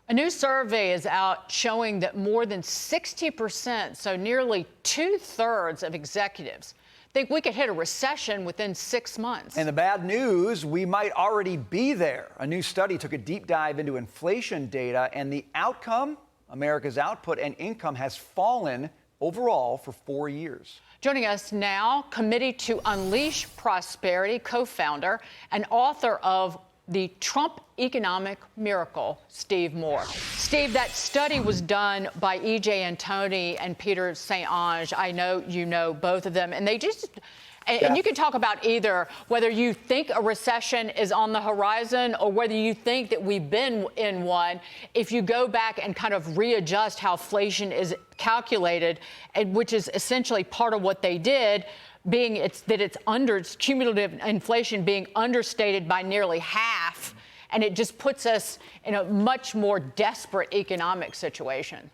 A new survey is out showing that more than 60%, so nearly 2/3 of executives, think we could hit a recession within 6 months. And the bad news, we might already be there. A new study took a deep dive into inflation data, and the outcome, America's output and income has fallen overall for 4 years. Joining us now, Committee to Unleash Prosperity co-founder and author of The Trump Economic Miracle, Steve Moore. Steve, that study was done by E.J. Antoni and Peter St. Onge. I know you know both of them, and they just... And you can talk about either whether you think a recession is on the horizon or whether you think that we've been in one. If you go back and kind of readjust how inflation is calculated, and which is essentially part of what they did, being it's cumulative inflation being understated by nearly half, and it just puts us in a much more desperate economic situation.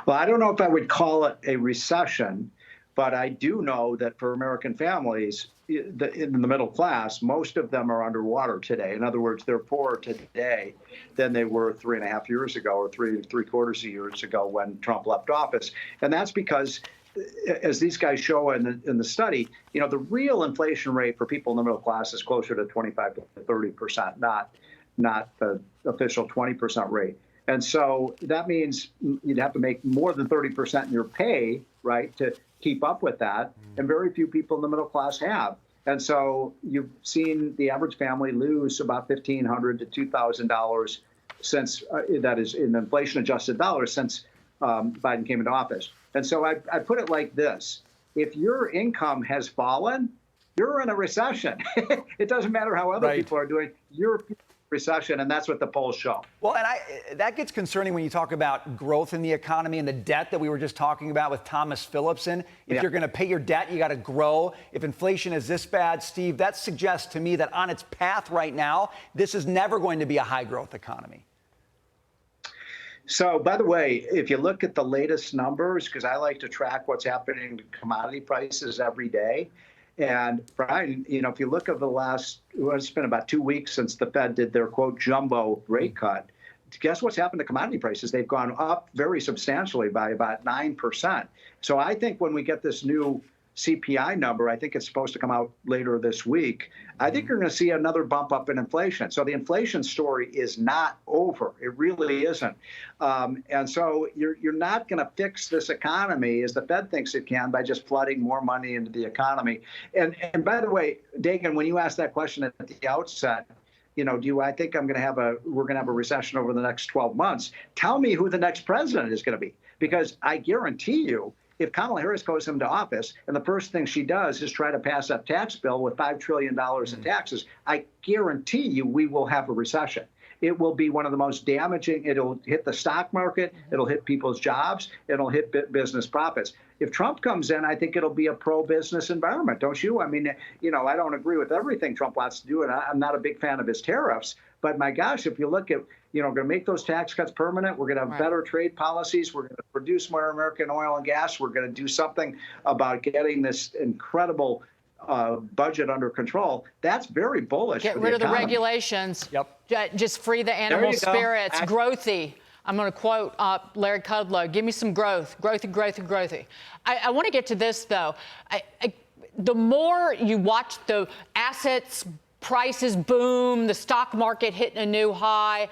Well, I don't know if I would call it a recession, but I do know that for American families in the middle class, most of them are underwater today. In other words, they're poorer today than they were 3.5 years ago or three-quarters years ago when Trump left office. And that's because, as these guys show in the study, you know, the real inflation rate for people in the middle class is closer to 25 to 30%, not the official 20% rate. And so that means you'd have to make more than 30% in your pay, right, to keep up with that. And very few people in the middle class have. And so you've seen the average family lose about $1,500 to $2,000 since, that is in inflation-adjusted dollars, since Biden came into office. And so I put it like this. If your income has fallen, you're in a recession. It doesn't matter how other people are doing. You're in a recession, and that's what the polls show. Well, and that gets concerning when you talk about growth in the economy and the debt that we were just talking about with Thomas Phillipson. If you're going to pay your debt, you got to grow. If inflation is this bad, Steve, that suggests to me that on its path right now, this is never going to be a high-growth economy. So, by the way, if you look at the latest numbers, because I like to track what's happening to commodity prices every day, and Brian, you know, if you look at the last, well, it's been about 2 weeks since the Fed did their, quote, jumbo rate cut. Guess what's happened to commodity prices? They've gone up very substantially by about 9%. So I think when we get this new CPI number, I think it's supposed to come out later this week, I think you're going to see another bump up in inflation. So the inflation story is not over. It really isn't. And so you're not going to fix this economy as the Fed thinks it can by just flooding more money into the economy. And by the way, Dagan, when you asked that question at the outset, you know, I think we're going to have a recession over the next 12 months. Tell me who the next president is going to be, because I guarantee you, if Kamala Harris goes into office and the first thing she does is try to pass a tax bill with $5 trillion in taxes, I guarantee you we will have a recession. It will be one of the most damaging. It'll hit the stock market. It'll hit people's jobs. It'll hit business profits. If Trump comes in, I think it'll be a pro-business environment, don't you? I mean, you know, I don't agree with everything Trump wants to do, and I'm not a big fan of his tariffs. But my gosh, if you look at, you know, we're going to make those tax cuts permanent. We're going to have better trade policies. We're going to produce more American oil and gas. We're going to do something about getting this incredible budget under control. That's very bullish. Get rid of the regulations. Just free the animal spirits. Growthy. I'm going to quote Larry Kudlow. Give me some growth. Growthy. I want to get to this, though. The more you watch the assets prices boom, the stock market hitting a new high,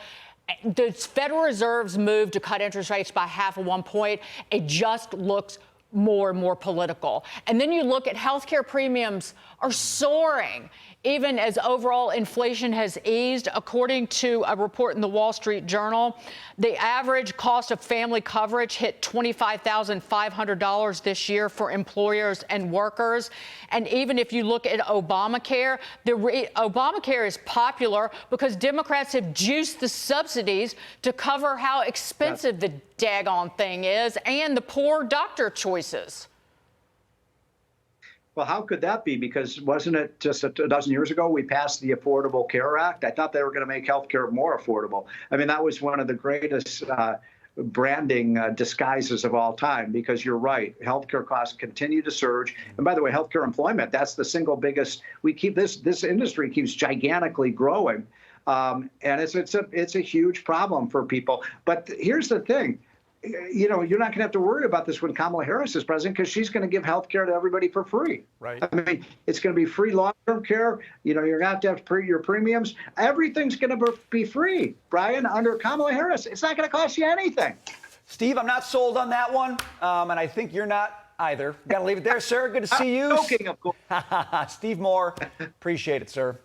the Federal Reserve's move to cut interest rates by 0.5 point, it just looks more and more political. And then you look at healthcare premiums are soaring, even as overall inflation has eased. According to a report in the Wall Street Journal, the average cost of family coverage hit $25,500 this year for employers and workers. And even if you look at Obamacare, Obamacare is popular because Democrats have juiced the subsidies to cover how expensive the daggone thing is and the poor doctor choices. Well, how could that be? Because wasn't it just a dozen years ago we passed the Affordable Care Act? I thought they were going to make health care more affordable. I mean, that was one of the greatest branding disguises of all time, because you're right. Healthcare costs continue to surge. And by the way, healthcare employment, that's the single biggest. We keep this industry keeps gigantically growing. And it's a huge problem for people. But here's the thing. You're not going to have to worry about this when Kamala Harris is president, because she's going to give health care to everybody for free. Right. I mean, it's going to be free long-term care. You're going to have your premiums. Everything's going to be free, Brian, under Kamala Harris. It's not going to cost you anything. Steve, I'm not sold on that one, and I think you're not either. Got to leave it there, sir. Good to see you. I'm joking, of course. Steve Moore, appreciate it, sir.